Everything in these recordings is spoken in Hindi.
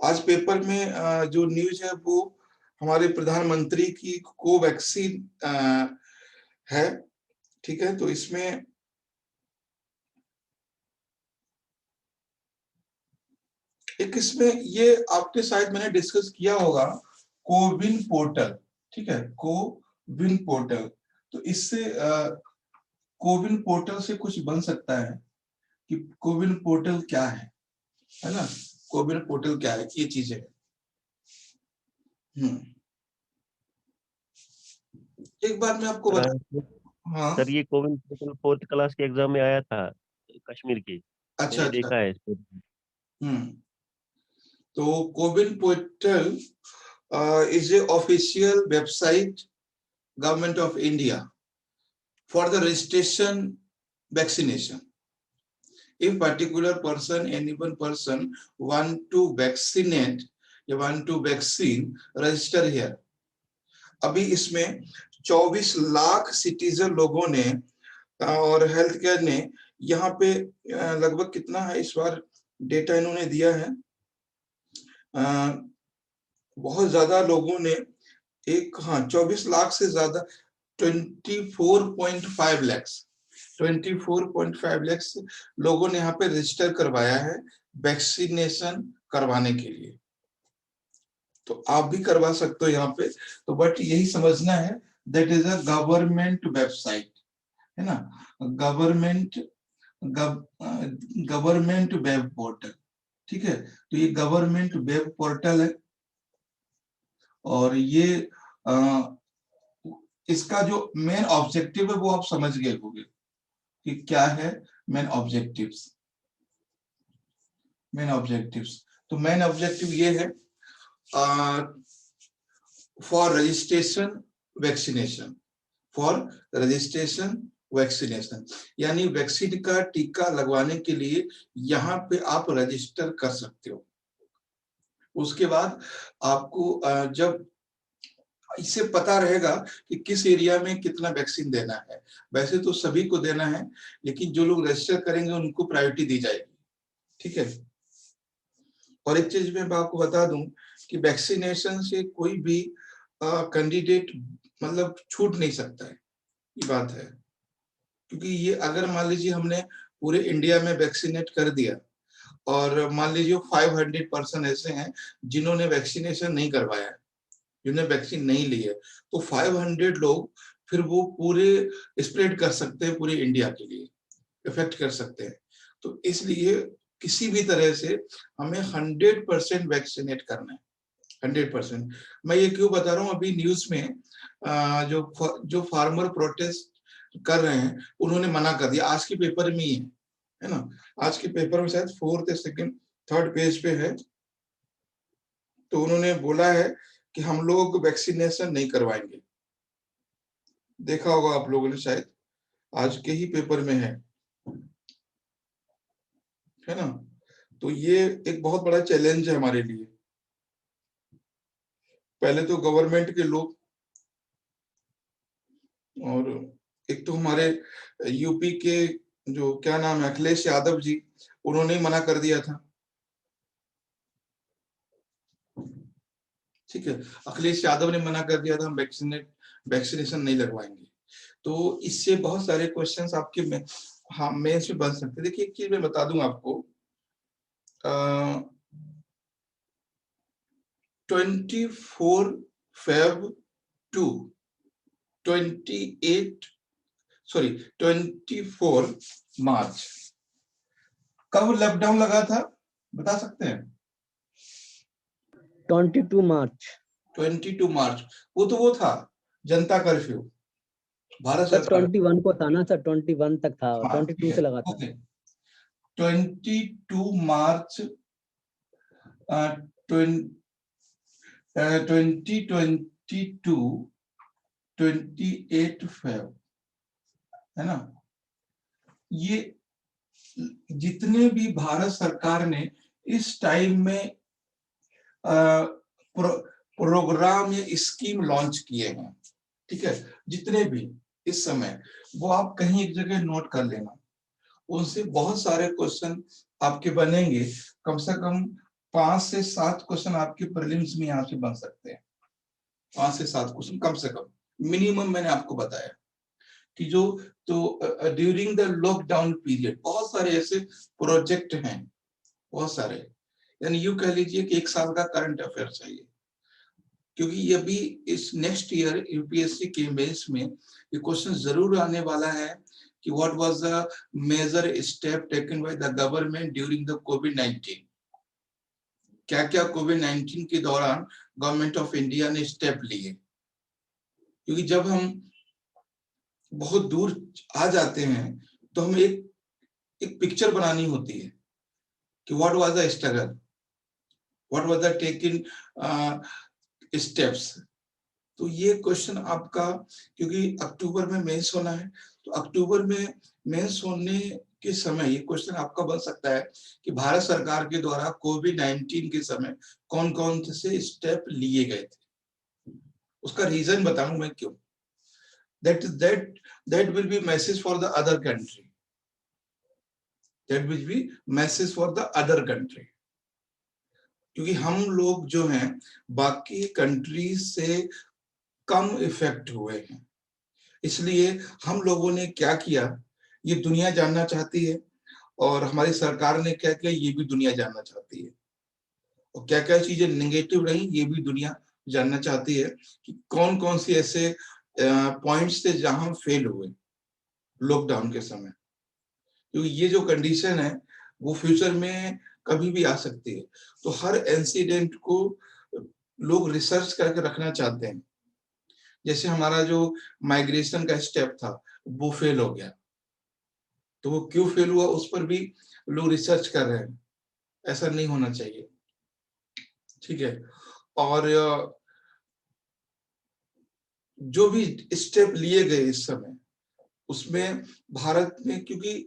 आज पेपर में जो न्यूज है वो हमारे प्रधानमंत्री की कोवैक्सीन है। ठीक है, तो इसमें ये आपके शायद मैंने डिस्कस किया होगा, कोविन पोर्टल। ठीक है, कोविन पोर्टल। तो इससे कोविन पोर्टल से कुछ बन सकता है कि कोविन पोर्टल क्या है ना? कोविन पोर्टल क्या है, ये चीजें। एक बात मैं आपको बता। हाँ सर, ये कोविन पोर्टल 4th क्लास के एग्जाम में आया था कश्मीर की। अच्छा मैंने अच्छा। देखा है इसको। तो CoWIN portal is a official website government of India for the registration vaccination. If particular person, any one person want to vaccinate, you want to vaccine, register here. अभी इसमें 24 लाख सिटीजन लोगों ने और हेल्थ केयर ने यहाँ पे लगभग कितना है इस बार डेटा इन्होंने दिया है, बहुत ज्यादा लोगों ने 24 लाख से ज्यादा 24.5 लाख लोगों ने यहाँ पे रजिस्टर करवाया है वैक्सीनेशन करवाने के लिए। तो आप भी करवा सकते हो यहाँ पे। तो बट यही समझना है, that is a government website, है ना? Government web portal. ठीक है, तो ये गवर्नमेंट वेब पोर्टल है। और ये इसका जो मेन ऑब्जेक्टिव है वो आप समझ गए होंगे कि क्या है मेन ऑब्जेक्टिव्स। तो मेन ऑब्जेक्टिव ये है, फॉर रजिस्ट्रेशन वैक्सीनेशन, यानी वैक्सीन का टीका लगवाने के लिए यहाँ पे आप रजिस्टर कर सकते हो। उसके बाद आपको जब इससे पता रहेगा कि किस एरिया में कितना वैक्सीन देना है। वैसे तो सभी को देना है, लेकिन जो लोग रजिस्टर करेंगे उनको प्रायोरिटी दी जाएगी। ठीक है। और एक चीज मैं आपको बता दूं कि वैक्सीनेशन से कोई भी कैंडिडेट मतलब छूट नहीं सकता है, ये बात है। क्योंकि ये अगर मान लीजिए हमने पूरे इंडिया में वैक्सीनेट कर दिया और मान लीजिए 500% ऐसे हैं जिन्होंने वैक्सीनेशन नहीं करवाया है, जिन्होंने वैक्सीन नहीं ली है, तो 500 लोग फिर वो पूरे स्प्रेड कर सकते हैं, पूरे इंडिया के लिए इफेक्ट कर सकते हैं। तो इसलिए किसी भी तरह से हमें 100% वैक्सीनेट करना है, 100%। मैं ये क्यों बता रहा हूँ, अभी न्यूज में जो फार्मर प्रोटेस्ट कर रहे हैं उन्होंने मना कर दिया। आज के पेपर में ही है ना? आज के पेपर में शायद 4th, 2nd, 3rd पेज पे है। तो उन्होंने बोला है कि हम लोग वैक्सीनेशन नहीं करवाएंगे। देखा होगा आप लोगों ने शायद, आज के ही पेपर में है ना? तो ये एक बहुत बड़ा चैलेंज है हमारे लिए। पहले तो गवर्नमेंट के लोग, और एक तो हमारे यूपी के जो क्या नाम है अखिलेश यादव जी, उन्होंने ही मना कर दिया था। ठीक है, अखिलेश यादव ने मना कर दिया था, हम वैक्सीनेशन नहीं लगवाएंगे। तो इससे बहुत सारे क्वेश्चंस आपके में मेंस में बन सकते। देखिए एक चीज मैं बता दूं आपको, 24 फेब टू 24 मार्च कब लॉकडाउन लगा था, बता सकते हैं? 22 मार्च। 22 मार्च, वो था जनता कर्फ्यू भारत सर सरकार। 21 को था ना सर, 21 तक था, 22 से लगा था। ओके, 22 मार्च 2022, 28 फेब, है ना? ये जितने भी भारत सरकार ने इस टाइम में प्रोग्राम या स्कीम लॉन्च किए हैं, ठीक है, जितने भी इस समय, वो आप कहीं एक जगह नोट कर लेना। उनसे बहुत सारे क्वेश्चन आपके बनेंगे, कम से कम 5 से 7 क्वेश्चन आपके प्रीलिम्स में यहाँ से बन सकते हैं। 5 से 7 क्वेश्चन कम से कम मिनिमम मैंने आपको बताया कि जो तो ड्यूरिंग द लॉकडाउन पीरियड बहुत सारे ऐसे प्रोजेक्ट हैं, बहुत सारे, यानी यूं कह लीजिए कि 1 साल का करंट अफेयर चाहिए, क्योंकि ये भी इस नेक्स्ट ईयर यूपीएससी के मेंस में ये क्वेश्चन जरूर आने वाला है कि what was the major step taken by the government during the कोविड-19। क्या क्या कोविड-19 के दौरान गवर्नमेंट ऑफ इंडिया ने स्टेप लिए, क्योंकि जब हम बहुत दूर आ जाते हैं तो हमें एक पिक्चर बनानी होती है कि what was the struggle, what was the taken steps. तो ये क्वेश्चन आपका, क्योंकि अक्टूबर में मेंस होना है, तो अक्टूबर में मेंस होने के समय ये क्वेश्चन आपका बन सकता है कि भारत सरकार के द्वारा कोविड-19 के समय कौन कौन से स्टेप लिए गए थे, उसका रीजन बताऊं मैं क्यों। that will be message for the other country, that will be message for the other country, क्योंकि हम लोग जो हैं बाकी कंट्री से कम इफेक्ट हुए हैं, इसलिए हम लोगों ने क्या किया ये दुनिया जानना चाहती है, और हमारी सरकार ने क्या किया ये भी दुनिया जानना चाहती है, और क्या क्या चीजें नेगेटिव रही ये भी दुनिया जानना चाहती है कि कौन कौन सी ऐसे पॉइंट्स थे जहां हम फेल हुए लॉकडाउन के समय, क्योंकि ये जो कंडीशन है वो फ्यूचर में कभी भी आ सकती है। तो हर इंसिडेंट को लोग रिसर्च करके रखना चाहते हैं। जैसे हमारा जो माइग्रेशन का स्टेप था वो फेल हो गया, तो वो क्यों फेल हुआ उस पर भी लोग रिसर्च कर रहे हैं, ऐसा नहीं होना चाहिए, ठीक है। और जो भी स्टेप लिए गए इस समय उसमें भारत में, क्योंकि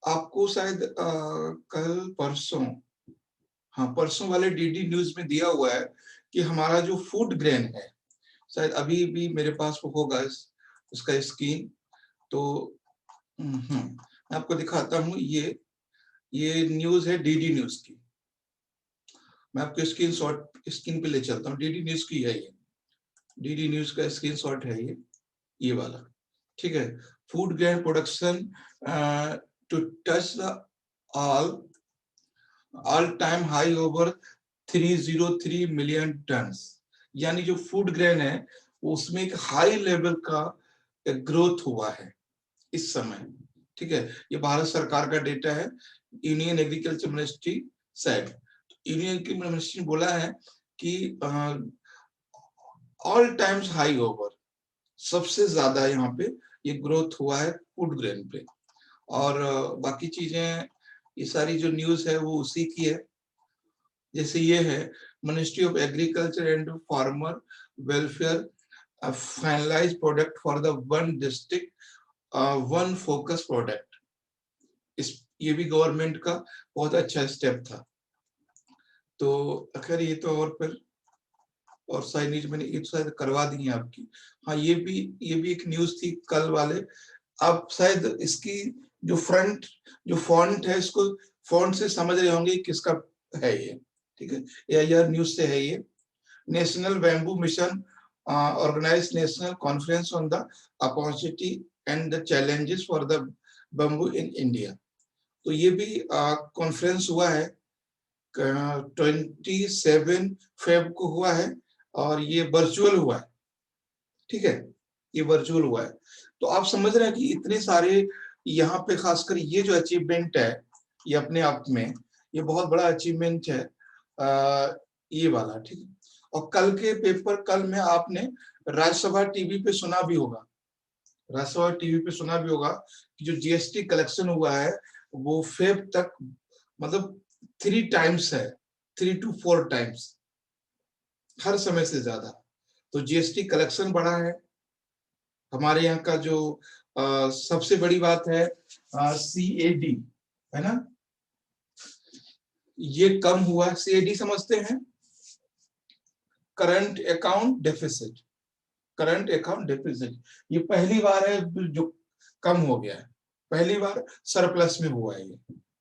आपको शायद कल परसों, हाँ परसों वाले डीडी न्यूज में दिया हुआ है कि हमारा जो फूड ग्रेन है, शायद अभी भी मेरे पास वो होगा उसका स्क्रीन, तो मैं आपको दिखाता हूँ। ये न्यूज है डीडी न्यूज की, मैं आपको स्क्रीन पे ले चलता हूँ। डीडी न्यूज की है ये, डीडी न्यूज का स्क्रीनशॉट है ये वाला, ठीक है। Food grain production to touch the all time high over 303 million ton, यानी जो फूड ग्रेन है उसमें एक हाई लेवल का ग्रोथ हुआ है इस समय, ठीक है। ये भारत सरकार का डेटा है, union agriculture ministry said, union की मिनिस्ट्री ने बोला है कि ऑल टाइम्स हाई ओवर, सबसे ज्यादा यहाँ पे ये ग्रोथ हुआ है फूड ग्रेन पे। और बाकी चीजें ये सारी जो न्यूज है वो उसी की है, जैसे ये है ministry of agriculture and farmer welfare finalize product for the one district one focus product. ये भी गवर्नमेंट का बहुत अच्छा स्टेप था। तो अखैर ये तो और फिर और शायद न्यूज मैंने ये शायद करवा दी है आपकी, हाँ ये भी एक न्यूज थी कल वाले। आप शायद इसकी जो फॉन्ट है इसको फॉन्ट से समझ रहे होंगे किसका है ये, ठीक है। एआईआर न्यूज से है ये। National bamboo mission organize national conference on the opportunity and the challenges for the bamboo in India. तो ये भी कॉन्फ्रेंस हुआ है 27 फेब को हुआ है, और ये वर्चुअल हुआ है, ठीक है, ये वर्चुअल हुआ है। तो आप समझ रहे हैं कि इतने सारे यहाँ पे खासकर ये जो अचीवमेंट है ये अपने आप में ये बहुत बड़ा अचीवमेंट है ये वाला, ठीक है। और कल के पेपर, कल में आपने राज्यसभा टीवी पे सुना भी होगा, राज्यसभा टीवी पे सुना भी होगा कि जो जीएसटी कलेक्शन हुआ है वो फेब तक मतलब 3 टाइम्स है, 3 to 4 टाइम्स हर समय से ज्यादा। तो जीएसटी कलेक्शन बढ़ा है। हमारे यहाँ का जो सबसे बड़ी बात है सीएडी है ना, ये कम हुआ है। सीएडी समझते हैं, current account deficit, current account deficit ये पहली बार है जो कम हो गया है, पहली बार सरप्लस में हुआ है ये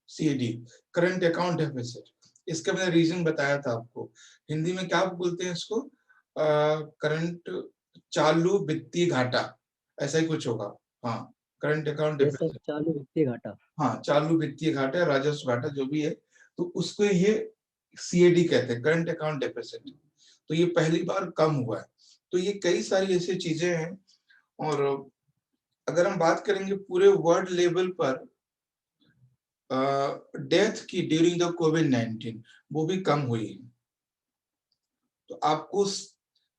सीएडी, करंट अकाउंट डेफिसिट। इसका मैंने रीजन बताया था आपको। हिंदी में क्या बोलते हैं इसको, करंट चालू वित्तीय घाटा, ऐसा ही कुछ होगा। हाँ, करंट अकाउंट डेफिसिट, चालू वित्तीय घाटा। हाँ चालू वित्तीय घाटा, राजस्व घाटा जो भी है, तो उसको ये CAD कहते हैं, करंट अकाउंट डेफिसिट। तो ये पहली बार कम हुआ है। तो ये कई सारी ऐसी चीजें हैं। और अगर हम बात करेंगे पूरे वर्ल्ड लेवल पर डेथ की ड्यूरिंग द कोविड-19, वो भी कम हुई है। तो आपको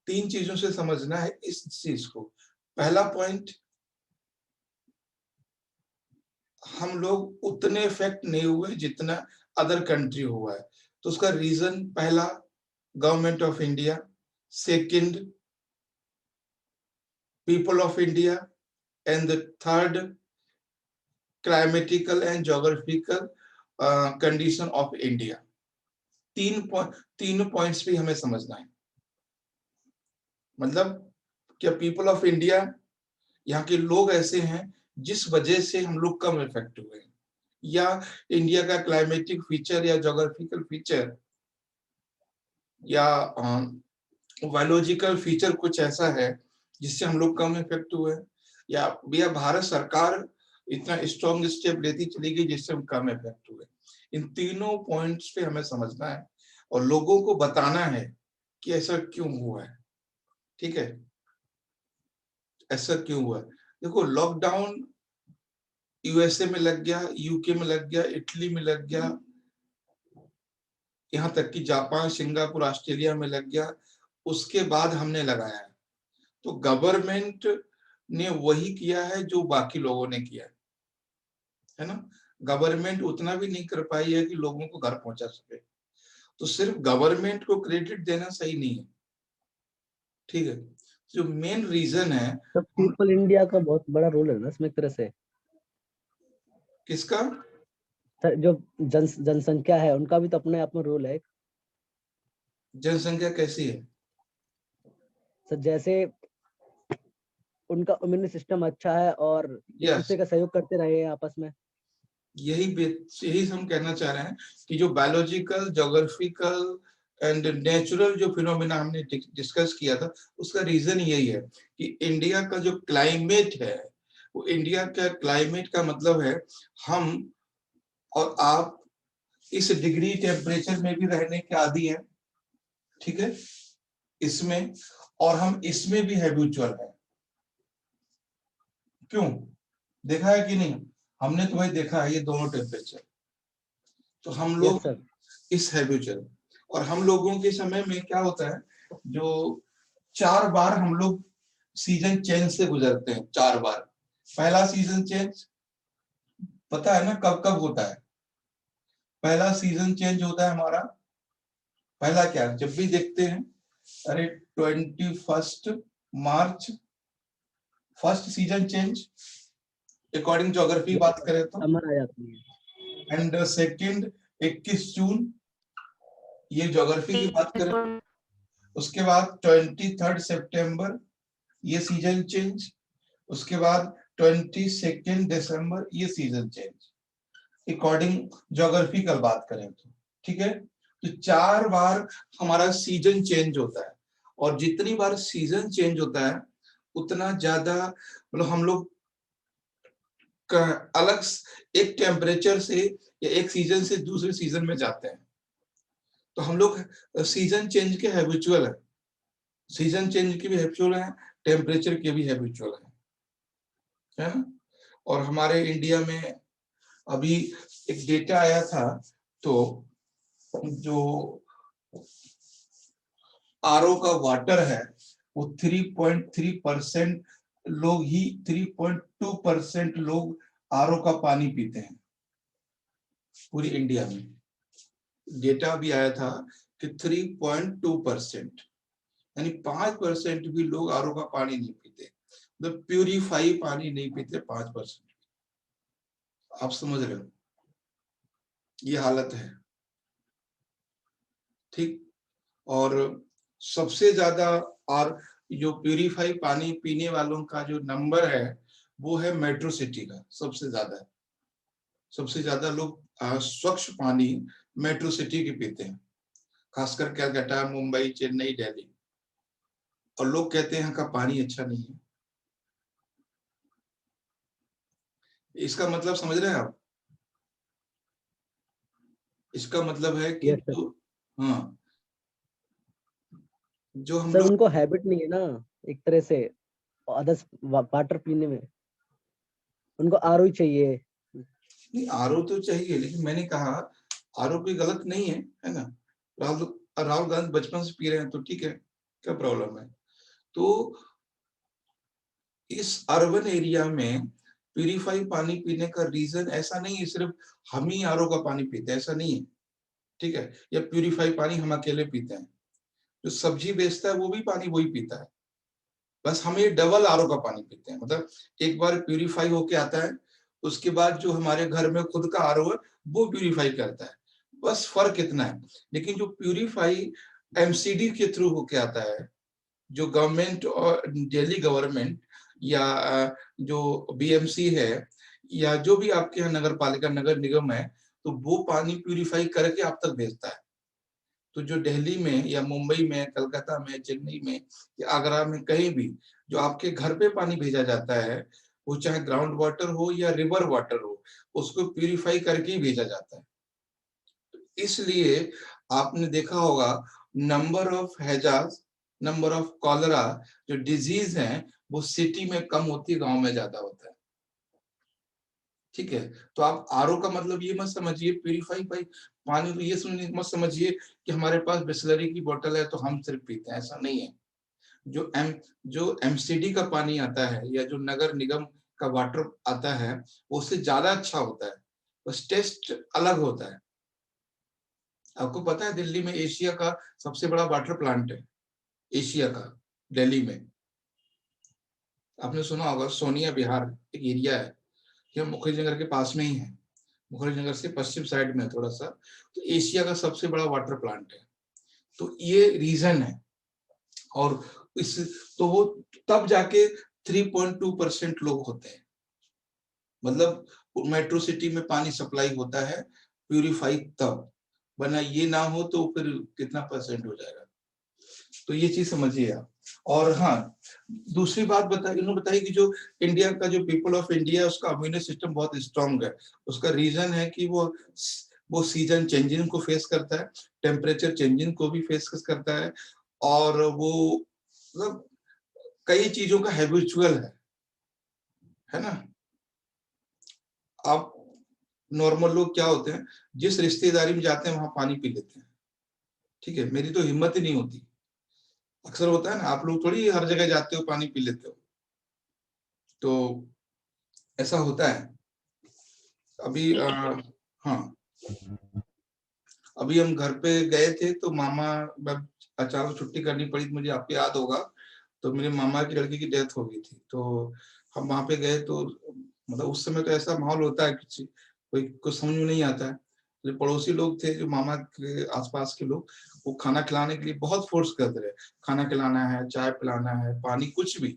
3 चीजों से समझना है इस चीज को। पहला पॉइंट, हम लोग उतने इफेक्ट नहीं हुए जितना अदर कंट्री हुआ है। तो उसका रीजन, पहला government of India, second people of India, and the third climatical and geographical condition of India. तीनों पॉइंट्स भी हमें समझना है। मतलब क्या पीपल ऑफ इंडिया, यहाँ के लोग ऐसे हैं जिस वजह से हम लोग कम इफेक्ट हुए हैं, या इंडिया का क्लाइमेटिक फीचर या ज्योग्राफिकल फीचर या बायोलॉजिकल फीचर कुछ ऐसा है जिससे हम लोग कम इफेक्ट हुए हैं, या भारत सरकार इतना स्ट्रॉन्ग स्टेप लेती चली गई जिससे हम कम इफेक्ट हुए। इन तीनों पॉइंट्स पे हमें समझना है और लोगों को बताना है कि ऐसा क्यों हुआ है। ठीक है, ऐसा क्यों हुआ है। देखो, लॉकडाउन USA में लग गया, UK में लग गया, इटली में लग गया, यहाँ तक कि जापान, सिंगापुर, ऑस्ट्रेलिया में लग गया, उसके बाद हमने लगाया है। तो गवर्नमेंट ने वही किया है जो बाकी लोगों ने किया है ना। गवर्नमेंट उतना भी नहीं कर पाई है कि लोगों को घर पहुंचा सके। तो सिर्फ गवर्नमेंट को क्रेडिट देना सही नहीं है। ठीक है, जो मेन रीजन है, तो पीपल इंडिया का बहुत बड़ा रोल है ना इसमें एक तरह से। किसका? सर, जो जनसंख्या है उनका भी तो अपने आप में रोल है। जनसंख्या कैसी है? सर, जैसे उनका इम्यून सिस्टम अच्छा है और एक यस, दूसरे का सहयोग करते रहे हैं आपस में। यही हम कहना चाह रहे हैं कि जो बायोलॉजिकल, ज्योग्राफिकल एंड नेचुरल जो फिनोमिना हमने डिस्कस किया था, उसका रीजन यही है कि इंडिया का जो क्लाइमेट है, वो इंडिया का क्लाइमेट का मतलब है हम और आप इस डिग्री टेम्परेचर में भी रहने के आदी हैं। ठीक है, इसमें, और हम इसमें भी हैबिचुअल हैं। क्यों? देखा है कि नहीं? हमने तो भाई देखा है ये दोनों टेम्परेचर। तो हम लोग यस सर। इस हैबिचुअल, और हम लोगों के समय में क्या होता है, जो 4 बार हम लोग सीजन चेंज से गुजरते हैं। 4 बार। पहला सीजन चेंज पता है ना कब कब होता है? पहला सीजन चेंज होता है हमारा, पहला क्या, जब भी देखते हैं, अरे 21 March first season change according geography बात करें तो। समर आ जाती है। एंड सेकंड 21 जून, ये ज्योग्राफी की बात करें। उसके बाद 23 सितंबर, ये सीजन चेंज। उसके बाद 22 दिसंबर, ये सीजन चेंज अकॉर्डिंग ज्योग्राफिकल बात करें तो। ठीक है, तो 4 बार हमारा सीजन चेंज होता है। और जितनी बार सीजन चेंज होता है उतना ज्यादा, मतलब हम लोग अलग एक टेम्परेचर से या एक सीजन से दूसरे सीजन में जाते हैं। तो हम लोग सीजन चेंज के हैबिचुअल है, सीजन चेंज के भी हैबिचुअल है, टेम्परेचर के भी हैबिचुअल है ना। और हमारे इंडिया में अभी एक डेटा आया था, तो जो RO का वाटर है वो 3.3% लोग ही, 3.2% लोग RO का पानी पीते हैं पूरी इंडिया में। डेटा भी आया था कि 3.2%, यानी 5% भी लोग RO का पानी नहीं पीते, मतलब प्यूरिफाई पानी नहीं पीते 5%। आप समझ रहे हो, ये हालत है। ठीक, और सबसे ज्यादा, और जो प्यूरिफाई पानी पीने वालों का जो नंबर है वो है मेट्रो सिटी का, सबसे ज्यादा लोग स्वच्छ पानी मेट्रो सिटी की पीते हैं, खासकर कलकत्ता, मुंबई, चेन्नई, दिल्ली। और लोग कहते हैं यहाँ का पानी अच्छा नहीं है। इसका मतलब समझ रहे हैं आप? इसका मतलब है कि यस सर। जो, हाँ, जो हम सर लोग, उनको हैबिट नहीं है ना एक तरह से अदर्स वाटर पीने में, उनको आरओ ही चाहिए। नहीं आरओ तो चाहिए, लेकिन मैंने कहा आरओ कोई गलत नहीं है ना। राहुल गांधी बचपन से पी रहे हैं तो ठीक है, क्या प्रॉब्लम है? तो इस अर्बन एरिया में प्यूरिफाई पानी पीने का रीजन ऐसा नहीं है सिर्फ हम ही आरओ का पानी पीते हैं, ऐसा नहीं है, ठीक है? या प्यूरिफाई पानी हम अकेले पीते हैं, जो सब्जी बेचता है वो भी पानी वही पीता है, बस हम ये डबल आरओ का पानी पीते हैं। मतलब एक बार प्यूरिफाई होके आता है, उसके बाद जो हमारे घर में खुद का आरओ है वो प्यूरिफाई करता है, बस फर्क इतना है। लेकिन जो प्यूरिफाई एमसीडी के थ्रू होके आता है, जो गवर्नमेंट और दिल्ली गवर्नमेंट या जो बीएमसी है या जो भी आपके यहाँ नगर पालिका नगर निगम है, तो वो पानी प्यूरिफाई करके आप तक भेजता है। तो जो दिल्ली में या मुंबई में, कलकत्ता में, चेन्नई में या आगरा में कहीं भी जो आपके घर पे पानी भेजा जाता है, वो चाहे ग्राउंड वाटर हो या रिवर वाटर हो, उसको प्यूरिफाई करके ही भेजा जाता है। इसलिए आपने देखा होगा number of hazard, number of cholera जो डिजीज है वो सिटी में कम होती है, गांव में ज्यादा होता है, ठीक है? तो आप आरओ का मतलब ये मत समझिए प्यूरिफाई पानी, तो ये मत समझिए कि हमारे पास बिस्लरी की बोतल है तो हम सिर्फ पीते हैं, ऐसा नहीं है। जो एमसीडी का पानी आता है या जो नगर निगम का वाटर आता है, वो उससे ज्यादा अच्छा होता है, बस टेस्ट अलग होता है। आपको पता है दिल्ली में एशिया का सबसे बड़ा वाटर प्लांट है, एशिया का, दिल्ली में। आपने सुना होगा सोनिया विहार एक एरिया है, यह मुखर्जी नगर के पास में ही है, मुखर्जी नगर से पश्चिम साइड में थोड़ा सा, तो एशिया का सबसे बड़ा वाटर प्लांट है। तो ये रीजन है। और इस, तो वो तब जाके 3.2% लोग होते हैं, मतलब मेट्रो सिटी में पानी सप्लाई होता है प्यूरिफाई तब, वरना ये ना हो तो फिर कितना परसेंट हो जाएगा। तो ये चीज समझिए आप। और हाँ, दूसरी बात इन्होंने बताई कि जो इंडिया का जो पीपल ऑफ इंडिया उसका इम्यून सिस्टम बहुत स्ट्रांग है। उसका रीजन है कि वो सीजन चेंजिंग को फेस करता है, टेम्परेचर चेंजिंग को भी फेस करता है, और वो मतलब कई चीजों का हैबिचुअल है ना। आप नॉर्मल लोग क्या होते हैं, जिस रिश्तेदारी में जाते हैं वहां पानी पी लेते हैं, ठीक है? मेरी तो हिम्मत ही नहीं होती। अक्सर होता है ना, आप लोग थोड़ी हर जगह जाते हो पानी पी लेते हो, तो ऐसा होता है। अभी हाँ, अभी हम घर पे गए थे तो मामा, अचानक छुट्टी करनी पड़ी, मुझे आपको याद होगा, तो मेरे मामा की लड़की की डेथ हो गई थी, तो हम वहां पे गए तो मतलब उस समय तो ऐसा माहौल होता है किसी कोई कुछ समझ में नहीं आता है। जो पड़ोसी लोग थे, जो मामा के आसपास के लोग, वो खाना खिलाने के लिए बहुत फोर्स करते रहे, खाना खिलाना है, चाय पिलाना है, पानी, कुछ भी।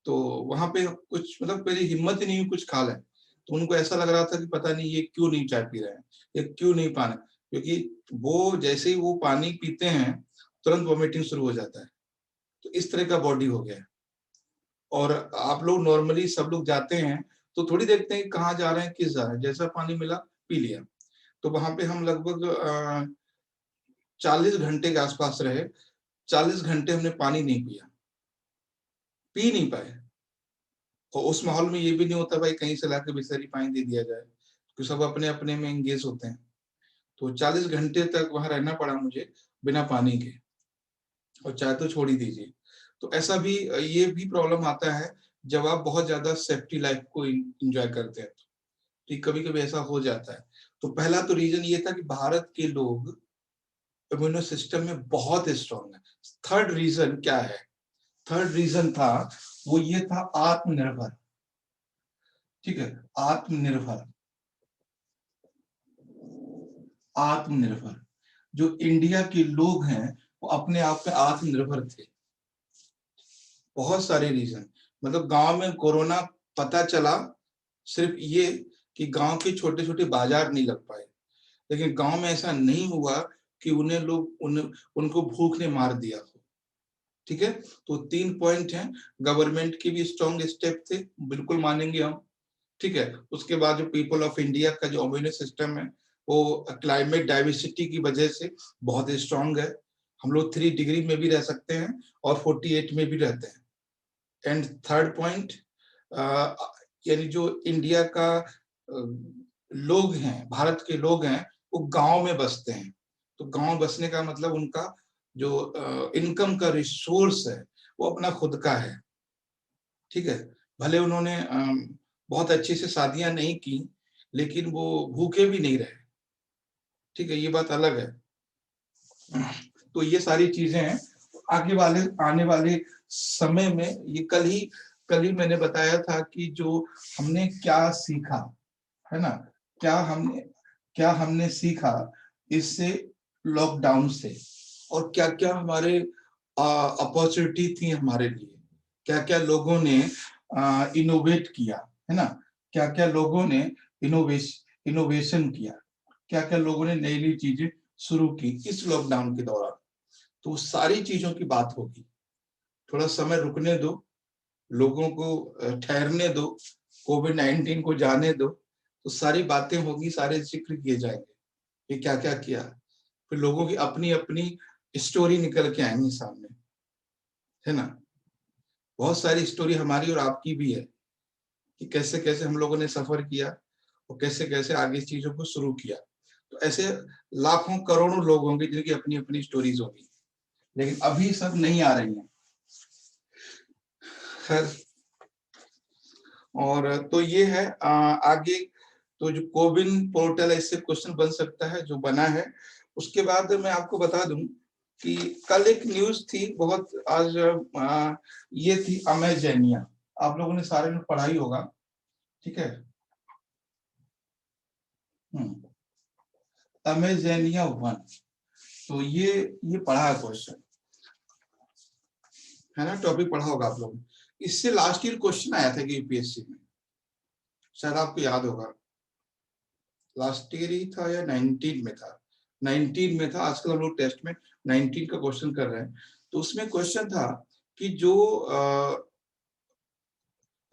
तो वहां पे कुछ मतलब मेरी हिम्मत ही नहीं हुई कुछ खा लें। तो उनको ऐसा लग रहा था कि पता नहीं ये क्यों नहीं चाय पी रहे हैं, ये क्यों नहीं पानी, क्योंकि वो जैसे ही वो पानी पीते हैं तुरंत वॉमिटिंग शुरू हो जाता है। तो इस तरह का बॉडी हो गया है। और आप लोग नॉर्मली सब लोग जाते हैं तो थोड़ी देखते हैं कहाँ जा रहे हैं, किस जा रहे हैं, जैसा पानी मिला पी लिया। तो वहां पे हम लगभग 40 घंटे के आसपास रहे, 40 घंटे हमने पानी नहीं पिया, पी नहीं पाए। और उस माहौल में ये भी नहीं होता भाई कहीं से लाके बिसलेरी पानी दे दिया जाए, क्योंकि सब अपने अपने में एंगेज होते हैं। तो 40 घंटे तक वहां रहना पड़ा मुझे बिना पानी के, और चाय तो छोड़ ही दीजिए। तो ऐसा भी, ये भी प्रॉब्लम आता है जब आप बहुत ज्यादा सेफ्टी लाइफ को एंजॉय करते हैं, तो कभी कभी ऐसा हो जाता है। तो पहला तो रीजन ये था कि भारत के लोग इम्यूनो सिस्टम में बहुत स्ट्रांग है। थर्ड रीजन क्या है? थर्ड रीजन था, वो ये था आत्मनिर्भर, ठीक है? आत्मनिर्भर, आत्मनिर्भर। जो इंडिया के लोग हैं वो अपने आप में आत्मनिर्भर थे। बहुत सारे रीजन, मतलब गांव में कोरोना पता चला सिर्फ ये कि गांव के छोटे छोटे बाजार नहीं लग पाए, लेकिन गांव में ऐसा नहीं हुआ कि उनको भूख ने मार दिया हो। ठीक है, तो 3 पॉइंट हैं। गवर्नमेंट की भी स्ट्रॉन्ग स्टेप थे, बिल्कुल मानेंगे हम। ठीक है, उसके बाद जो पीपल ऑफ इंडिया का जो इम्यून सिस्टम है वो क्लाइमेट डाइवर्सिटी की वजह से बहुत स्ट्रॉन्ग है। हम लोग 3 डिग्री में भी रह सकते हैं और 48 में भी रहते हैं। एंड थर्ड पॉइंट, यानी जो इंडिया का लोग हैं, भारत के लोग हैं, वो गांव में बसते हैं। तो गांव बसने का मतलब उनका जो इनकम का रिसोर्स है वो अपना खुद का है। ठीक है, भले उन्होंने बहुत अच्छे से शादियां नहीं की, लेकिन वो भूखे भी नहीं रहे। ठीक है, ये बात अलग है। तो ये सारी चीजें हैं। आने वाले समय में, ये कल ही मैंने बताया था कि जो हमने क्या सीखा है ना, क्या हमने सीखा इससे, लॉकडाउन से, और क्या क्या हमारे अपॉर्चुनिटी थी हमारे लिए, क्या क्या लोगों ने इनोवेट किया है ना, क्या क्या लोगों ने इनोवेशन किया, क्या क्या लोगों ने नई नई चीजें शुरू की इस लॉकडाउन के दौरान। तो सारी चीजों की बात होगी। थोड़ा समय रुकने दो, लोगों को ठहरने दो, कोविड-19 को जाने दो, तो सारी बातें होगी, सारे जिक्र किए जाएंगे कि क्या क्या किया। फिर लोगों की अपनी अपनी स्टोरी निकल के आएंगी सामने, है ना। बहुत सारी स्टोरी हमारी और आपकी भी है कि कैसे कैसे हम लोगों ने सफर किया और कैसे कैसे आगे इस चीजों को शुरू किया। तो ऐसे लाखों करोड़ों लोग होंगे जिनकी अपनी अपनी स्टोरीज होगी, लेकिन अभी सब नहीं आ रही हैं। खैर, और तो ये है आगे। तो जो कोविन पोर्टल है, इससे क्वेश्चन बन सकता है, जो बना है। उसके बाद मैं आपको बता दूं कि कल एक न्यूज थी बहुत, आज ये थी अमेजेनिया। आप लोगों ने सारे ने पढ़ा ही होगा। ठीक है, अमेजेनिया 1। तो ये पढ़ा है क्वेश्चन, है ना, टॉपिक पढ़ा होगा आप लोगों ने। इससे लास्ट ईयर क्वेश्चन आया था कि यूपीएससी में, शायद आपको याद होगा। लास्ट ईयर ही था या 19 में था, 19 में था। आजकल हम लोग टेस्ट में 19 का क्वेश्चन कर रहे हैं। तो उसमें क्वेश्चन था कि जो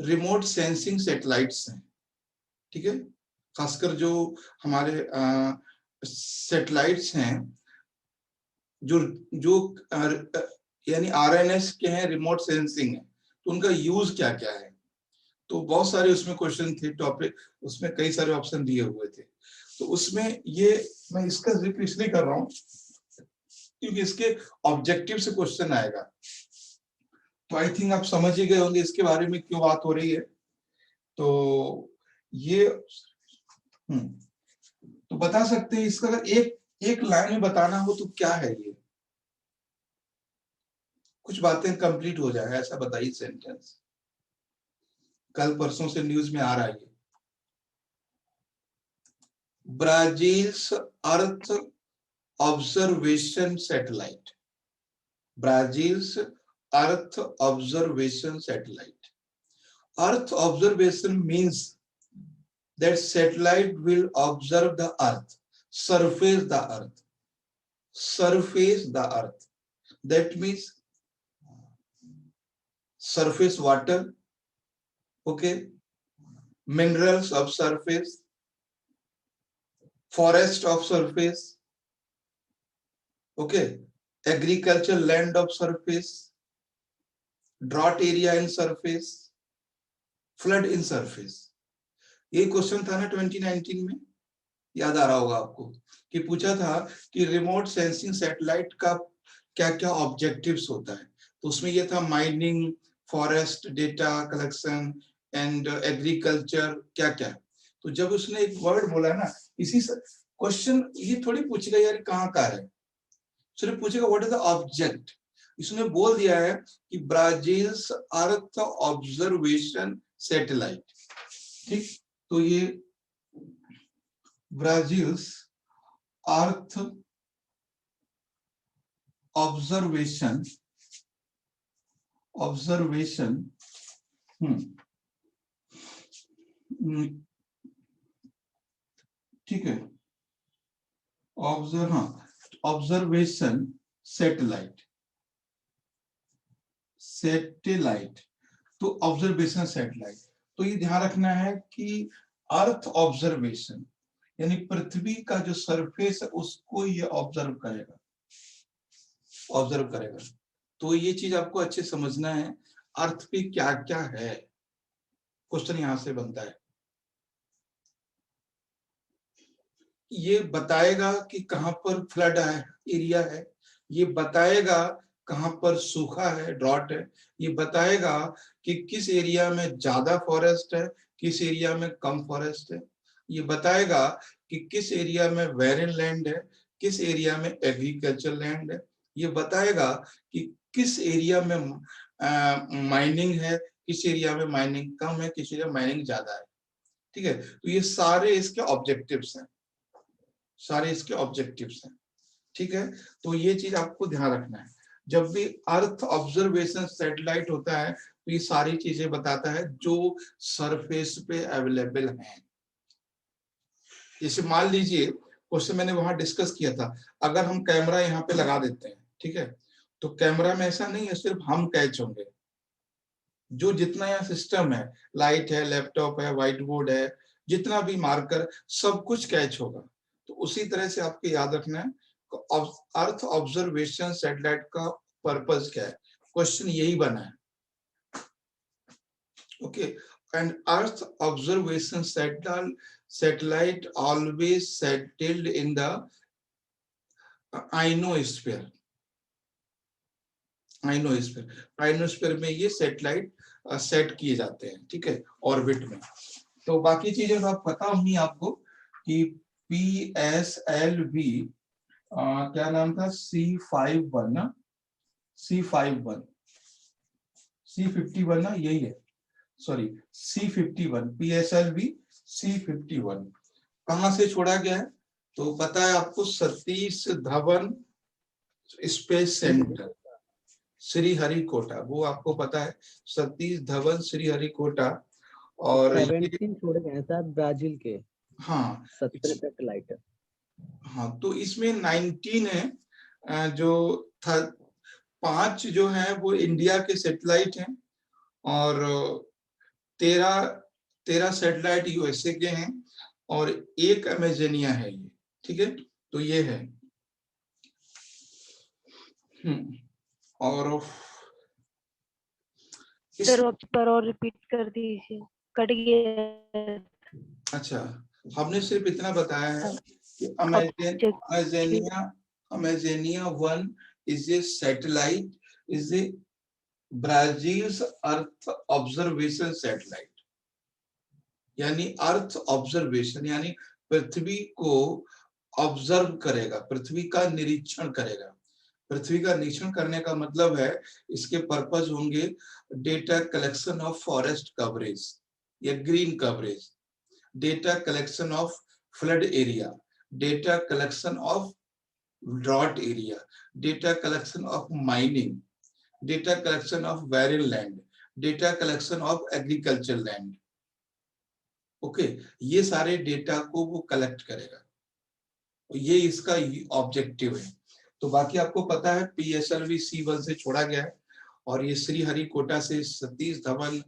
रिमोट सेंसिंग सैटेलाइट्स हैं, ठीक है, खासकर जो हमारे सैटेलाइट्स हैं, जो जो यानी आरएनएस के हैं, रिमोट सेंसिंग है, तो उनका यूज क्या क्या है। तो बहुत सारे उसमें क्वेश्चन थे, टॉपिक उसमें कई सारे ऑप्शन दिए हुए थे। तो उसमें ये मैं इसका जिक्र इसलिए कर रहा हूं क्योंकि इसके ऑब्जेक्टिव से क्वेश्चन आएगा। तो आई थिंक आप समझ ही गए होंगे इसके बारे में क्यों बात हो रही है। तो ये तो बता सकते हैं इसका, अगर एक एक लाइन में बताना हो तो क्या है ये, कुछ बातें कंप्लीट हो जाए ऐसा बताइए सेंटेंस। कल परसों से न्यूज में आ रहा है। Brazil's Earth observation satellite, Brazil's Earth observation satellite. Earth observation means that satellite will observe the Earth, surface the Earth, surface the Earth. That means surface water, okay, minerals of surface, forest of surface, okay, agriculture land of surface, drought area in surface, flood in surface. ये क्वेश्चन था ना 2019 में, याद आ रहा होगा आपको, कि पूछा था कि रिमोट सेंसिंग सैटेलाइट का क्या क्या ऑब्जेक्टिव्स होता है। तो उसमें ये था mining, forest data collection and agriculture, क्या क्या। तो जब उसने एक वर्ड बोला ना, इसी क्वेश्चन ये थोड़ी पूछेगा यार कहाँ का है, सिर्फ पूछेगा व्हाट इज द ऑब्जेक्ट। इसने बोल दिया है कि ब्राजील्स अर्थ ऑब्जर्वेशन सैटेलाइट। ठीक, तो ये ब्राजील्स अर्थ ऑब्जर्वेशन ठीक है, ऑब्जर्वेशन सैटेलाइट, तो ऑब्जर्वेशन सैटेलाइट, तो ये ध्यान रखना है कि अर्थ ऑब्जर्वेशन यानी पृथ्वी का जो सरफेस है उसको ये ऑब्जर्व करेगा। तो ये चीज आपको अच्छे समझना है, अर्थ पे क्या क्या है, क्वेश्चन यहां से बनता है। ये बताएगा कि कहां पर फ्लड है, एरिया है, ये बताएगा कहां पर सूखा है, ड्रॉट है, ये बताएगा कि किस एरिया में ज्यादा फॉरेस्ट है, किस एरिया में कम फॉरेस्ट है, ये बताएगा कि किस एरिया में वेरिन लैंड है, किस एरिया में एग्रीकल्चर लैंड है, ये बताएगा कि किस एरिया में माइनिंग है, किस एरिया में माइनिंग कम है, किस एरिया में माइनिंग ज्यादा है। ठीक है, तो ये सारे इसके ऑब्जेक्टिव्स हैं, ठीक है। तो ये चीज आपको ध्यान रखना है, जब भी अर्थ ऑब्जर्वेशन सैटेलाइट होता है तो ये सारी चीजें बताता है जो सरफेस पे अवेलेबल हैं। जैसे मान लीजिए क्वेश्चन मैंने वहां डिस्कस किया था, अगर हम कैमरा यहाँ पे लगा देते हैं, ठीक है, तो कैमरा में ऐसा नहीं है सिर्फ हम कैच होंगे, जो जितना यहाँ सिस्टम है, लाइट है, लैपटॉप है, व्हाइट बोर्ड है, जितना भी मार्कर, सब कुछ कैच होगा। तो उसी तरह से आपको याद रखना है अर्थ ऑब्जर्वेशन सैटेलाइट का पर्पस क्या है, क्वेश्चन यही बना है। Okay, and earth observation satellite always settled in the ionosphere में ये सैटेलाइट सेट किए जाते हैं, ठीक है, ऑर्बिट में। तो बाकी चीजें तो आप पता होंगी आपको कि PSLV क्या नाम था, C51 ना, C51 ना, यही है, सॉरी C51, PSLV C51 कहां से छोड़ा गया है, तो पता है आपको, सतीश धवन स्पेस सेंटर श्रीहरिकोटा, वो आपको पता है, सतीश धवन श्रीहरिकोटा। और 17 छोड़े गए हैं शायद ब्राजील के, हाँ 17 सैटेलाइट है। हाँ, तो इसमें 19 है जो था, 5 जो है वो इंडिया के सैटेलाइट हैं और 13 सैटेलाइट यूएसए के हैं और एक अमेजोनिया है ये, ठीक है, तो ये है। और सर पर और रिपीट कर दीजिए, कट गया। अच्छा, हमने सिर्फ इतना बताया है कि Amazonia 1 is a satellite, is a Brazil's earth observation satellite, यानी अर्थ ऑब्जर्वेशन यानी पृथ्वी को ऑब्जर्व करेगा, पृथ्वी का निरीक्षण करेगा। पृथ्वी का निरीक्षण करने का मतलब है, इसके पर्पस होंगे data collection of forest coverage या green coverage, data collection of flood area, data collection of drought area, data collection of mining, data collection of barren land, data collection of agriculture land. Okay, ये सारे डेटा को वो कलेक्ट करेगा, ये इसका ऑब्जेक्टिव है। तो बाकी आपको पता है PSLV C1 से छोड़ा गया है और ये श्रीहरिकोटा से सतीश धवन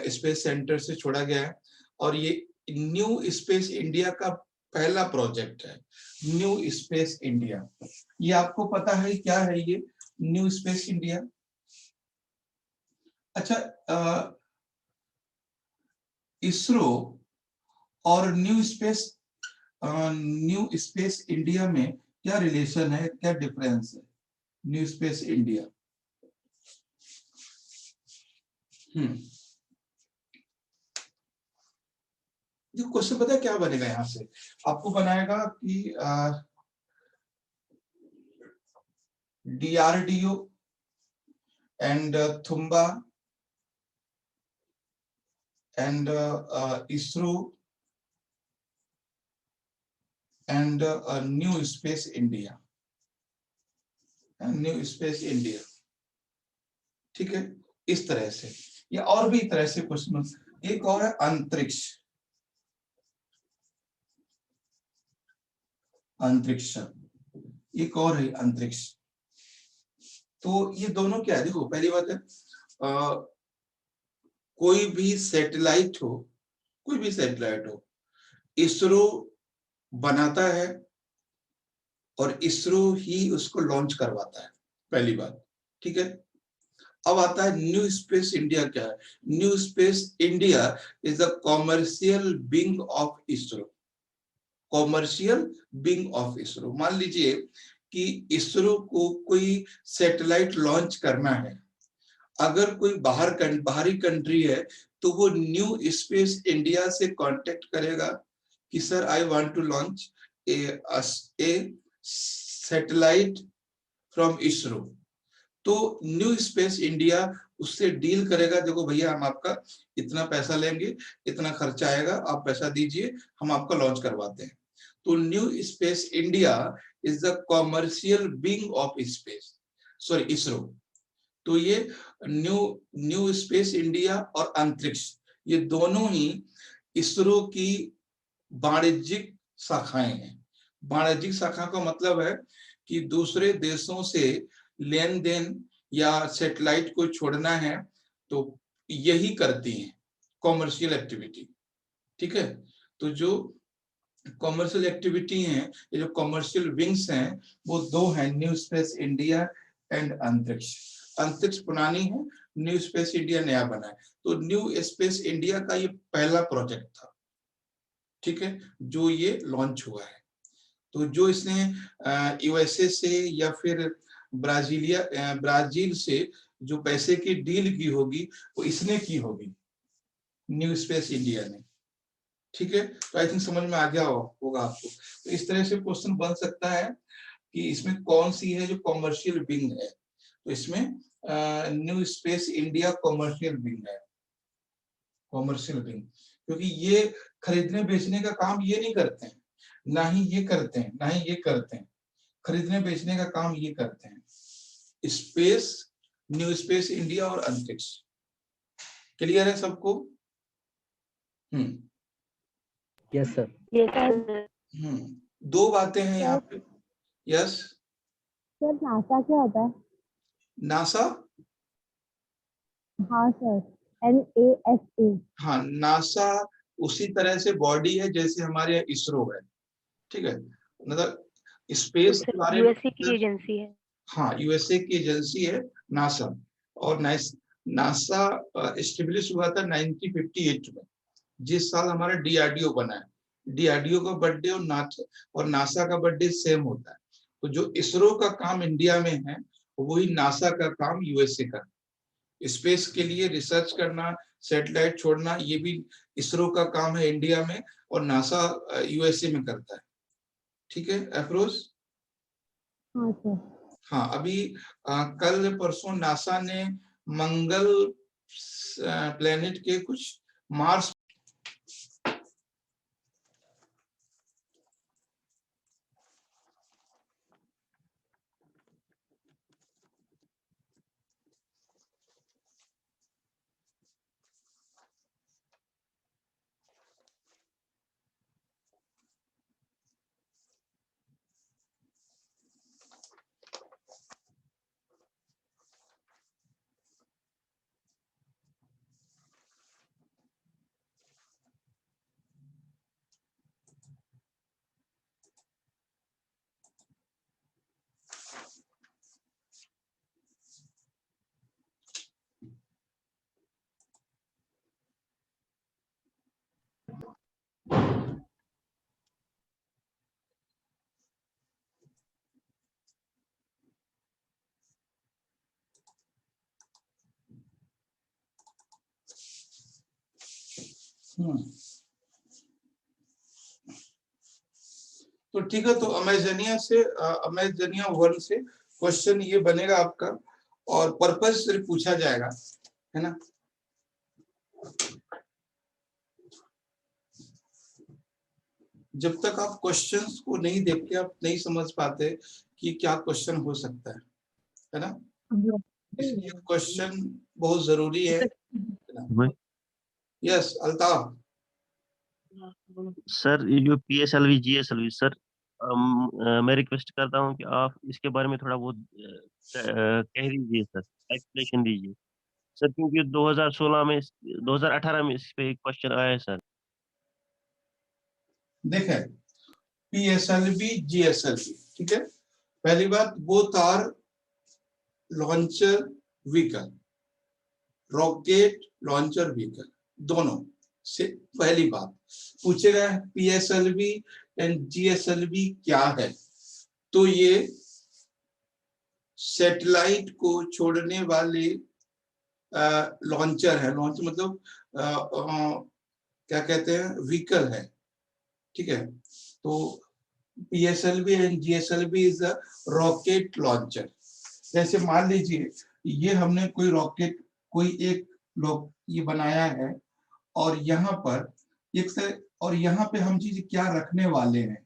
स्पेस सेंटर से छोड़ा गया है और ये न्यू स्पेस इंडिया का पहला प्रोजेक्ट है, न्यू स्पेस इंडिया। ये आपको पता है क्या है ये न्यू स्पेस इंडिया? अच्छा, इसरो और न्यू स्पेस इंडिया में क्या रिलेशन है, क्या डिफरेंस है? न्यू स्पेस इंडिया, ये क्वेश्चन पता है क्या बनेगा, यहां से आपको बनाएगा कि DRDO and Thumba and ISRO and new space India, ठीक है, इस तरह से या और भी तरह से क्वेश्चन। एक और है अंतरिक्ष, अंतरिक्ष, एक और है अंतरिक्ष। तो ये दोनों क्या है, देखो पहली बात है कोई भी सैटेलाइट हो, इसरो बनाता है और इसरो ही उसको लॉन्च करवाता है, पहली बात, ठीक है। अब आता है न्यू स्पेस इंडिया क्या है। New space India is the commercial wing of ISRO, commercial wing of ISRO. मान लीजिए कि इसरो को कोई सैटेलाइट लॉन्च करना है, अगर कोई बाहरी कंट्री है तो वो न्यू स्पेस इंडिया से कांटेक्ट करेगा कि sir I want to launch a satellite from ISRO. तो न्यू स्पेस इंडिया उससे डील करेगा, देखो भैया हम आपका इतना पैसा लेंगे, इतना खर्चा आएगा, आप पैसा दीजिए, हम आपका लॉन्च करवाते हैं। तो new space India is the commercial wing of space, sorry ISRO. तो ये न्यू स्पेस इंडिया और अंतरिक्ष, ये दोनों ही इसरो की वाणिज्यिक शाखाएं हैं। वाणिज्यिक शाखा का मतलब है कि दूसरे देशों से लेन देन या सैटेलाइट को छोड़ना है तो यही करती हैं, कॉमर्शियल एक्टिविटी, ठीक है। तो जो कॉमर्शियल एक्टिविटी हैं, ये जो कॉमर्शियल विंग्स हैं, वो दो हैं, न्यू स्पेस इंडिया एंड अंतरिक्ष। अंतरिक्ष पुरानी है, न्यू स्पेस इंडिया नया बना है। तो न्यू स्पेस इंडिया का ये पहला प्रोजेक्ट था, ठीक है, जो ये लॉन्च हुआ है। तो जो इसने यूएसए से या फिर ब्राजील से जो पैसे की डील की होगी वो इसने की होगी, न्यू स्पेस इंडिया ने, ठीक है। तो आई थिंक समझ में आ गया होगा आपको। तो इस तरह से क्वेश्चन बन सकता है कि इसमें कौन सी है जो कॉमर्शियल विंग है। तो इसमें new space India commercial wing है, कॉमर्शियल विंग, क्योंकि ये खरीदने बेचने का काम ये नहीं करते हैं, ना ही ये करते हैं, ना ही ये करते हैं। खरीदने बेचने का काम ये करते हैं स्पेस, न्यू स्पेस इंडिया और अंतरिक्ष। क्लियर है सबको? Yes sir. दो बातें हैं यहाँ पे। यस सर, नासा क्या होता है? नासा, हाँ सर, NASA। हाँ नासा उसी तरह से बॉडी है जैसे हमारे यहाँ इसरो है, ठीक है। मतलब स्पेस के बारे में यूएसए की एजेंसी है। हाँ, यूएसए की एजेंसी है नासा। और नासा एस्टेब्लिश हुआ था 1958 में, जिस साल हमारा डीआरडीओ बना है। डीआरडीओ का बर्थडे और नासा का बर्थडे सेम होता है। तो जो इसरो का काम इंडिया में है वही नासा का काम यूएसए का। स्पेस के लिए रिसर्च करना, सैटेलाइट छोड़ना, ये भी इसरो का काम है इंडिया में, और नासा यूएसए में करता है, ठीक है अफरोज? हाँ सर। हाँ, अभी कल परसों नासा ने मंगल प्लेनेट के कुछ मार्स तो ठीक है। तो अमेजनिया 1 से क्वेश्चन ये बनेगा आपका, और पर्पस सिर्फ पूछा जाएगा, है ना। जब तक आप क्वेश्चंस को नहीं देखते आप नहीं समझ पाते कि क्या क्वेश्चन हो सकता है ना। इसलिए क्वेश्चन बहुत जरूरी है। यस अल्ताफ सर ये जो PSLV GSLV सर, मैं रिक्वेस्ट करता हूँ कि आप इसके बारे में थोड़ा बहुत कह दीजिए सर, एक्सप्लेनेशन दीजिए सर, क्योंकि 2016 में 2018 में इस पे एक क्वेश्चन आया है सर। देखें, PSLV GSLV, ठीक है। पहली बात, both are launcher vehicle, rocket launcher vehicle, दोनों से। पहली बात पूछेगा PSLV एंड GSLV क्या है, तो ये सैटेलाइट को छोड़ने वाले लॉन्चर है। लॉन्च मतलब क्या कहते हैं, व्हीकल है, ठीक है। तो PSLV and GSLV is a rocket launcher. जैसे मान लीजिए ये हमने कोई रॉकेट, कोई एक लोग ये बनाया है, और यहाँ पर एक से, और यहाँ पे हम चीज क्या रखने वाले हैं,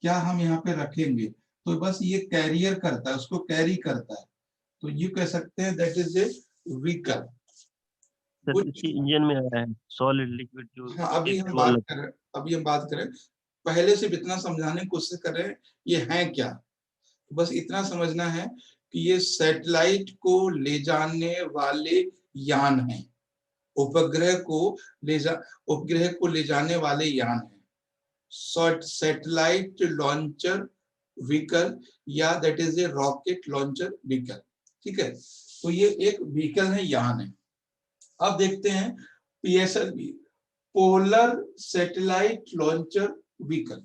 क्या हम यहाँ पे रखेंगे, तो बस ये कैरियर करता है, उसको कैरी करता है। तो ये कह सकते हैं that is a vehicle. Sir इसके इंजन में आया है सॉलिड लिक्विड जो हाँ, अभी एक हम फ्यूल। बात करें, पहले से जितना समझाने की कोशिश कर रहे हैं ये है क्या। बस इतना समझना है कि ये सैटेलाइट को ले जाने वाले यान हैं, उपग्रह को ले जाने वाले यान हैं, सैटेलाइट लॉन्चर व्हीकल, या that is a rocket launcher vehicle, ठीक है। तो ये एक व्हीकल है, यान है। अब देखते हैं PSLV, polar satellite launcher vehicle.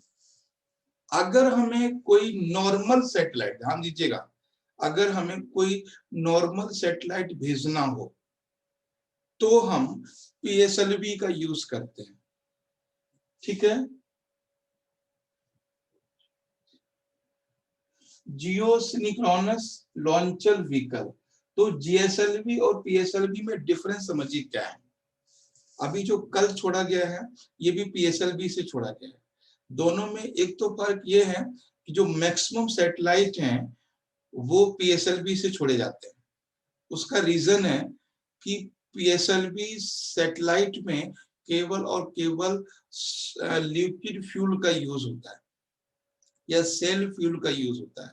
अगर हमें कोई नॉर्मल सैटेलाइट, ध्यान दीजिएगा, अगर हमें कोई नॉर्मल सैटेलाइट भेजना हो तो हम PSLV का यूज करते हैं, ठीक है। Geosynchronous launcher vehicle. तो GSLV और PSLV में डिफरेंस समझिए क्या है। अभी जो कल छोड़ा गया है ये भी PSLV से छोड़ा गया है। दोनों में एक तो फर्क ये है कि जो मैक्सिमम सैटेलाइट हैं वो PSLV से छोड़े जाते हैं। उसका रीजन है कि PSLV सैटेलाइट में केवल और केवल लिक्विड फ्यूल का यूज होता है या सेल फ्यूल का यूज होता है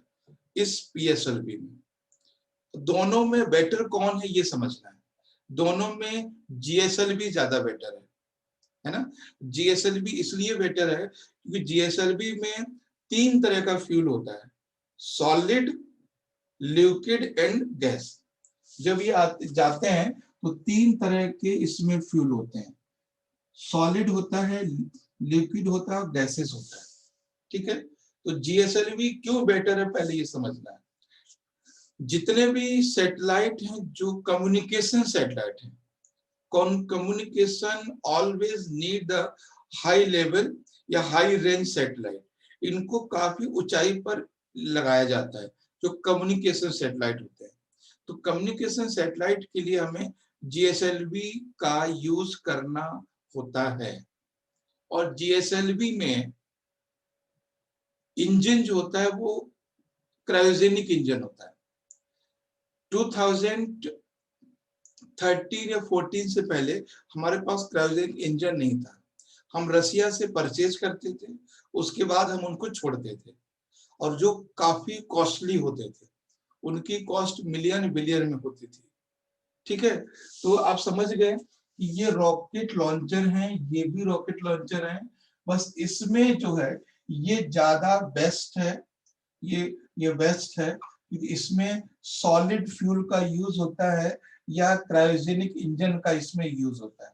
इस PSLV में। दोनों में बेटर कौन है ये समझना है। दोनों में GSLV ज्यादा बेटर है ना। GSLV इसलिए बेटर है क्योंकि GSLV में 3 तरह का फ्यूल होता है, सॉलिड, लिक्विड एंड गैस। जब ये जाते हैं तो 3 तरह के इसमें फ्यूल होते हैं, सॉलिड होता है, लिक्विड होता है और गैसेस होता है, ठीक है। तो GSLV क्यों बेटर है पहले ये समझना है। जितने भी सैटेलाइट हैं जो कम्युनिकेशन सैटेलाइट हैं, communication always need the high level या हाई रेंज सैटेलाइट, इनको काफी ऊंचाई पर लगाया जाता है जो कम्युनिकेशन सैटेलाइट होते हैं। तो कम्युनिकेशन सैटेलाइट के लिए हमें GSLV का यूज करना होता है। और GSLV में इंजन जो होता है वो क्रायोजेनिक इंजन होता है। 2013 या 14 से पहले हमारे पास क्रायोजेनिक इंजन नहीं था। हम रसिया से परचेज करते थे, उसके बाद हम उनको छोड़ते थे, और जो काफी कॉस्टली होते थे, उनकी कॉस्ट मिलियन बिलियन में होती थी, ठीक है। तो आप समझ गए कि ये रॉकेट लॉन्चर हैं, ये भी रॉकेट लॉन्चर हैं, बस इसमें जो है ये ज्यादा बेस्ट है, ये बेस्ट है क्योंकि इसमें सॉलिड फ्यूल का यूज होता है या क्रायोजेनिक इंजन का इसमें यूज होता है।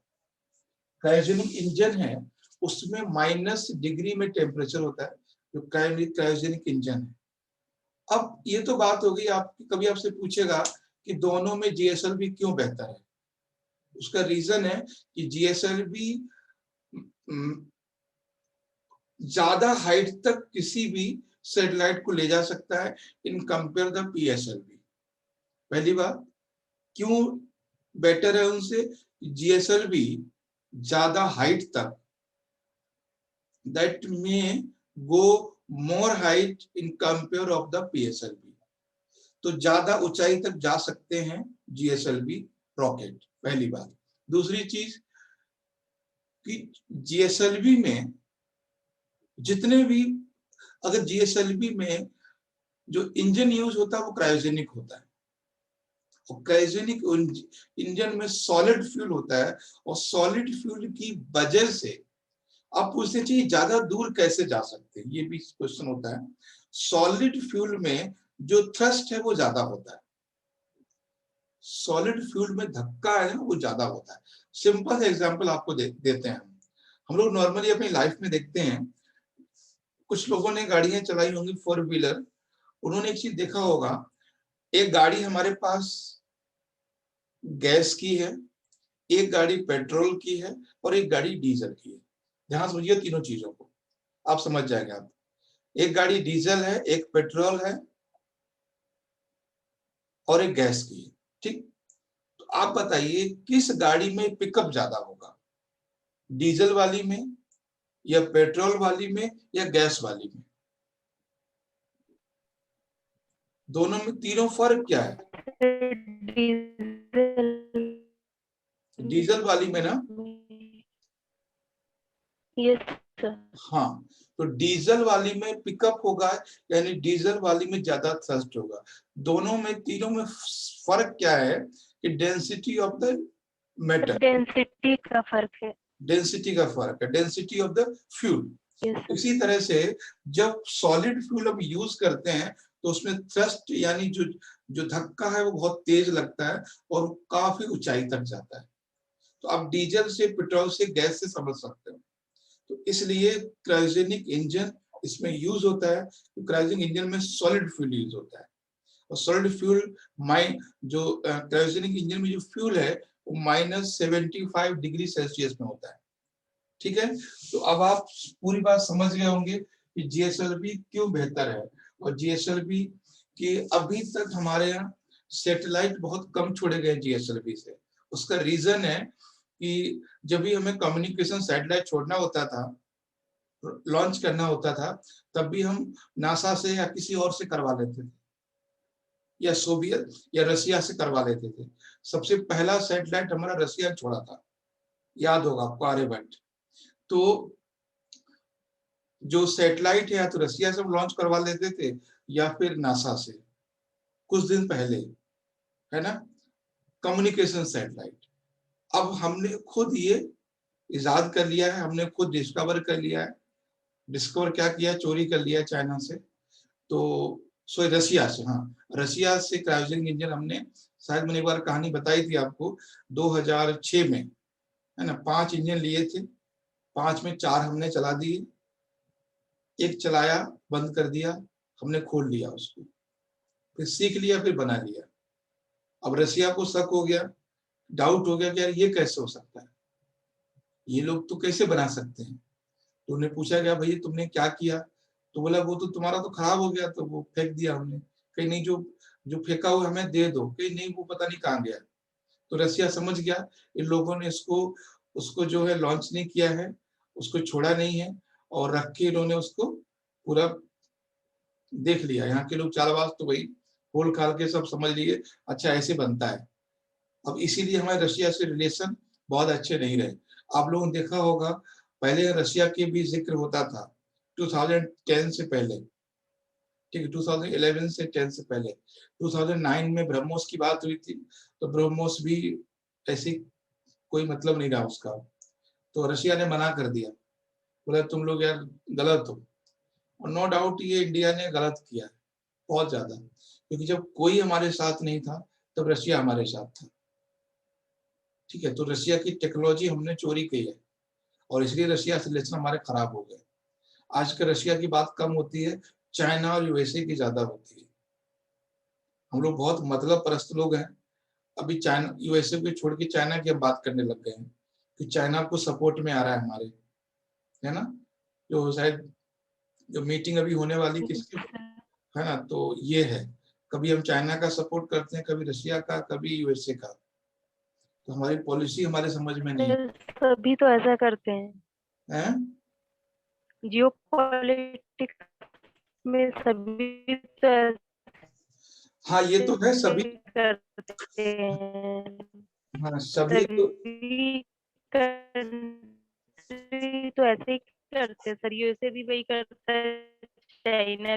क्रायोजेनिक इंजन है उसमें -डिग्री में टेम्परेचर होता है जो क्रायोजेनिक इंजन है। अब ये तो बात हो गई, आप कभी आपसे पूछेगा कि दोनों में GSLV क्यों बेहतर है। उसका रीजन है कि GSLV ज्यादा हाइट तक किसी भी सैटेलाइट को ले जा सकता है इन कंपेयर द PSLV। पहली बात क्यों बेटर है उनसे, GSLV ज्यादा हाइट तक, दैट में go more height in compare of the PSLV, तो ज्यादा ऊंचाई तक जा सकते हैं GSLV रॉकेट, पहली बात। दूसरी चीज कि GSLV में जितने भी अगर GSLV में जो इंजन यूज होता है वो क्रायोजेनिक होता है, और क्रायोजेनिक इंजन में सॉलिड फ्यूल होता है, और सॉलिड फ्यूल की वजह से आप पूछते चाहिए ज्यादा दूर कैसे जा सकते हैं, ये भी क्वेश्चन होता है। सॉलिड फ्यूल में जो थ्रस्ट है वो ज्यादा होता है, सॉलिड फ्यूल में धक्का है वो ज्यादा होता है। सिंपल एग्जांपल आपको देते हैं। हम लोग नॉर्मली अपनी लाइफ में देखते हैं, कुछ लोगों ने गाड़ियां चलाई होंगी 4 व्हीलर, उन्होंने एक चीज देखा होगा, एक गाड़ी हमारे पास गैस की है, एक गाड़ी पेट्रोल की है, और एक गाड़ी डीजल की है। ध्यान समझिए तीनों चीजों को, आप समझ जाएंगे आप। एक गाड़ी डीजल है, एक पेट्रोल है, और एक गैस की है, ठीक। तो आप बताइए किस गाड़ी में पिकअप ज्यादा होगा, डीजल वाली में, या पेट्रोल वाली में, या गैस वाली में? दोनों में तीनों फर्क क्या है? डीजल वाली में ना, यस सर। हाँ, तो डीजल वाली में पिकअप होगा, यानी डीजल वाली में ज्यादा थ्रस्ट होगा। दोनों में, तीनों में फर्क क्या है कि density of the metal, density का फर्क है। डेंसिटी का फर्क है, density of the fuel. Yes इसी तरह से जब सॉलिड फ्यूल हम यूज करते हैं तो उसमें थ्रस्ट यानी जो जो धक्का है वो बहुत तेज लगता है और काफी ऊंचाई तक जाता है। तो आप डीजल से, पेट्रोल से, गैस से समझ सकते हो। तो इसलिए क्रायोजेनिक इंजन इसमें यूज होता है, तो क्रायोजेनिक इंजन में सॉलिड फ्यूल यूज होता है, और सॉलिड फ्यूल जो क्रायोजेनिक इंजन में जो फ्यूल है वो -75 डिग्री सेल्सियस में होता है, ठीक है। तो अब आप पूरी बात समझ गए होंगे कि GSLV क्यों बेहतर है, और GSLV की अभी तक हमारे यहाँ सैटेलाइट बहुत कम छोड़े गए GSLV से। उसका रीजन है कि जब भी हमें कम्युनिकेशन सैटेलाइट छोड़ना होता था, लॉन्च करना होता था, तब भी हम नासा से या किसी और से करवा लेते थे, या सोवियत या रसिया से करवा लेते थे। सबसे पहला सैटेलाइट हमारा रसिया छोड़ा था, याद होगा आपको, आर्यभट्ट। तो जो सैटेलाइट है या तो रसिया से लॉन्च करवा लेते थे या फिर नासा से, कुछ दिन पहले, है ना, कम्युनिकेशन सैटेलाइट। अब हमने खुद ये इजाद कर लिया है, हमने खुद डिस्कवर कर लिया है। डिस्कवर क्या किया, चोरी कर लिया चाइना से, तो रसिया से, हाँ, रसिया से क्रायोजेनिक इंजन हमने, शायद मैंने एक बार कहानी बताई थी आपको, 2006 में, है ना, 5 इंजन लिए थे, 5 में 4 हमने चला दिए, एक चलाया, बंद कर दिया, हमने खोल लिया उसको, फिर सीख लिया, फिर बना लिया। अब रसिया को शक हो गया, डाउट हो गया कि यार ये कैसे हो सकता है, ये लोग तो कैसे बना सकते हैं। तो उन्हें पूछा गया, भैया तुमने क्या किया? तो बोला वो तो तुम्हारा तो खराब हो गया, तो वो फेंक दिया हमने। कहीं नहीं, जो जो फेंका हुआ हमें दे दो। कहीं नहीं, वो पता नहीं कहाँ गया। तो रसिया समझ गया इन लोगों ने इसको, उसको जो है लॉन्च नहीं किया है, उसको छोड़ा नहीं है, और रख के इन्होंने उसको पूरा देख लिया। यहाँ के लोग चालबाज तो वही खोल खाल के सब समझ लिए, अच्छा ऐसे बनता है। अब इसीलिए हमारे रशिया से रिलेशन बहुत अच्छे नहीं रहे। आप लोगों ने देखा होगा, पहले रशिया के भी जिक्र होता था 2010 से पहले, ठीक है, 2011 से 10 से पहले। 2009 में ब्रह्मोस की बात हुई थी, तो ब्रह्मोस भी ऐसी कोई मतलब नहीं रहा उसका, तो रशिया ने मना कर दिया, बोला तुम लोग यार गलत हो। और नो डाउट ये इंडिया ने गलत किया है बहुत ज्यादा, क्योंकि जब कोई हमारे साथ नहीं था तब रशिया हमारे साथ था, ठीक है। तो रशिया की टेक्नोलॉजी हमने चोरी की है, और इसलिए रशिया से रिलेशन हमारे खराब हो गए। आज के रशिया की बात कम होती है, चाइना और यूएसए की ज्यादा होती है। हम लोग बहुत मतलब परस्त लोग हैं। अभी चाइना, यूएसए को छोड़ के चाइना की हम बात करने लग गए हैं कि चाइना को सपोर्ट में आ रहा है हमारे, है ना। जो शायद जो मीटिंग अभी होने वाली किसकी, है ना, तो ये है, कभी हम चाइना का सपोर्ट करते हैं, कभी रशिया का, कभी यूएसए का। तो हमारी पॉलिसी हमारे समझ में नहीं सभी तो ऐसा करते हैं, है। जियो पॉलिटिक्स में सभी तो हाँ, ये तो है, ऐसे सभी, करते हैं। हाँ सभी तो, सभी कंट्री तो ऐसे ही करते हैं सर, यूएसए भी वही करता है, चाइना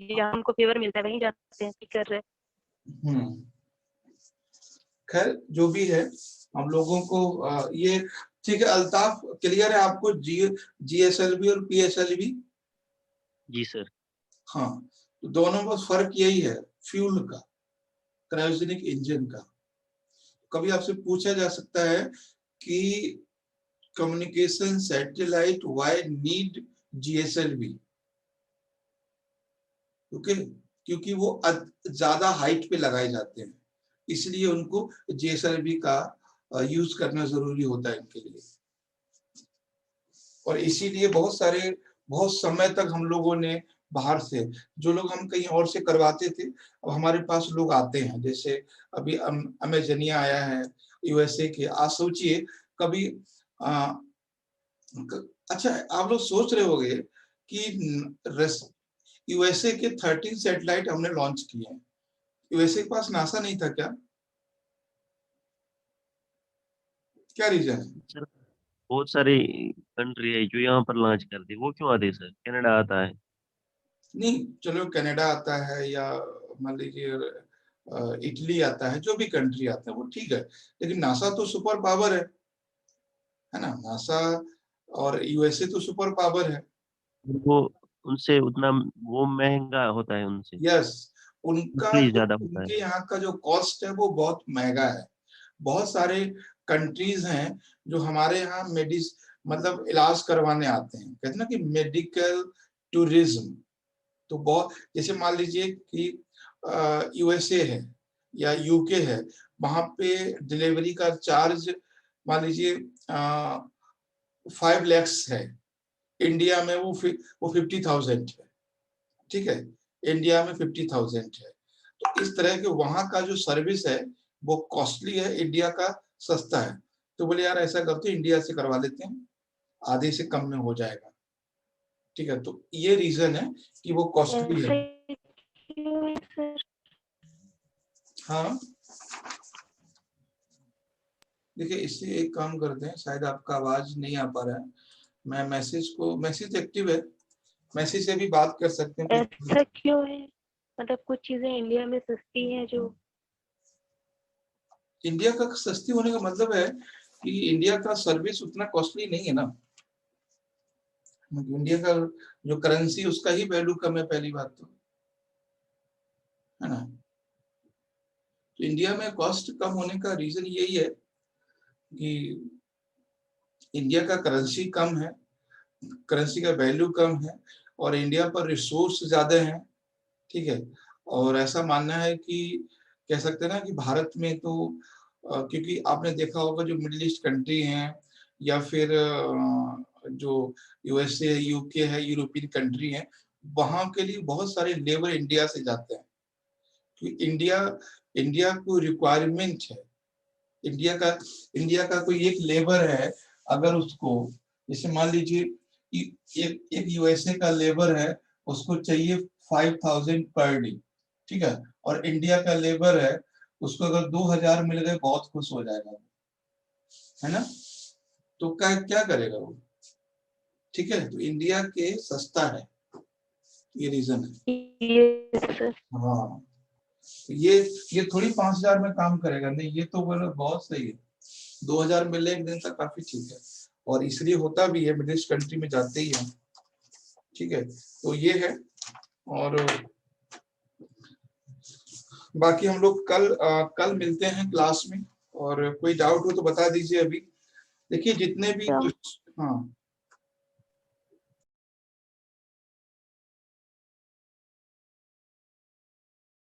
जहाँ उनको फेवर मिलता है वहीं जाते हैं, कर रहे हैं। खैर जो भी है, हम लोगों को ये ठीक है। अल्ताफ, क्लियर है आपको GSLV और PSLV? जी सर। हाँ, तो दोनों में फर्क यही है, फ्यूल का, क्रायोजेनिक इंजन का। कभी आपसे पूछा जा सकता है कि communication satellite why need GSLV? Okay, क्योंकि वो ज्यादा हाइट पे लगाए जाते हैं, इसलिए उनको GSLV का यूज करना जरूरी होता है इनके लिए। और इसीलिए बहुत समय तक हम लोगों ने बाहर से, जो लोग हम कहीं और से करवाते थे, अब हमारे पास लोग आते हैं। जैसे अभी अमेजनिया आया है USA के। आप सोचिए कभी अच्छा, आप लोग सोच रहे होंगे कि USA के 13 सैटेलाइट हमने लॉन्च किए हैं। USA के पास नासा नहीं था क्या? क्या रीजन है? सर बहुत सारी कंट्री है जो यहाँ पर लॉन्च कर दी, वो क्यों आते सर? कनाडा आता है। नहीं, चलो कनाडा आता है या मान लीजिए इटली आता है, जो भी कंट्री आता है वो ठीक है, लेकिन नासा तो सुपर पावर है ना? नासा और USA तो सुपर पावर है। वो उनसे उतना वो महंगा होता है उनसे, यस, उनका इसलिए ज्यादा होता है। उनके यहाँ का जो कॉस्ट है वो बहुत महंगा है। बहुत सारे कंट्रीज हैं जो हमारे यहाँ मतलब इलाज करवाने आते हैं, कहते हैं ना कि मेडिकल टूरिज्म। तो बहुत, जैसे मान लीजिए कि USA है या UK है, वहां पे डिलीवरी का चार्ज मान लीजिए 5 lakhs है। इंडिया में वो 50,000 है, ठीक है? इंडिया में 50,000 है। तो इस तरह के वहां का जो सर्विस है वो कॉस्टली है, इंडिया का सस्ता है। तो बोले यार ऐसा करते इंडिया से करवा लेते हैं, आधे से कम में हो जाएगा। ठीक है, तो ये रीजन है कि वो कॉस्टली है। ऐसे क्यों है सर? हाँ, देखिए इससे एक काम करते हैं, शायद आपका आवाज नहीं आ पा रहा है। मैं मैसेज एक्टिव है, मैसेज से भी बात कर सकते हैं। ऐसा क्यों है? मतलब कुछ चीजें इंडिया में सस्ती हैं जो इंडिया का सस्ती होने का मतलब है कि इंडिया का सर्विस उतना कॉस्टली नहीं है ना। इंडिया का जो करेंसी उसका ही वैल्यू कम है, पहली बात तो, है ना? तो इंडिया में कॉस्ट कम होने का रीजन यही है कि इंडिया का करेंसी कम है, करेंसी का वैल्यू कम है, और इंडिया पर रिसोर्स ज्यादा है। ठीक है, और ऐसा मानना है कि कह सकते हैं ना कि भारत में तो क्योंकि आपने देखा होगा जो मिडिल ईस्ट कंट्री हैं या फिर जो USA UK है, यूरोपियन कंट्री है, वहां के लिए बहुत सारे लेबर इंडिया से जाते हैं। क्योंकि इंडिया को रिक्वायरमेंट है, इंडिया का कोई एक लेबर है, अगर उसको, जैसे मान लीजिए एक USA का लेबर है, उसको चाहिए 5,000 पर डे, ठीक है, और इंडिया का लेबर है, उसको अगर 2,000 मिल गए बहुत खुश हो जाएगा, है ना? तो क्या करेगा वो? ठीक है, तो इंडिया के सस्ता है, ये रीजन है। ये सर हाँ, ये थोड़ी 5,000 में काम करेगा, नहीं, ये तो बोलो बहुत सही है। 2,000 मिले एक दिन तक काफी ठीक है, और इसलिए होता भी है, मिडिल ईस्ट कंट्री में जाते ही है। ठीक है, तो ये है। और बाकी हम लोग कल मिलते हैं क्लास में, और कोई डाउट हो तो बता दीजिए अभी। देखिए जितने भी हाँ,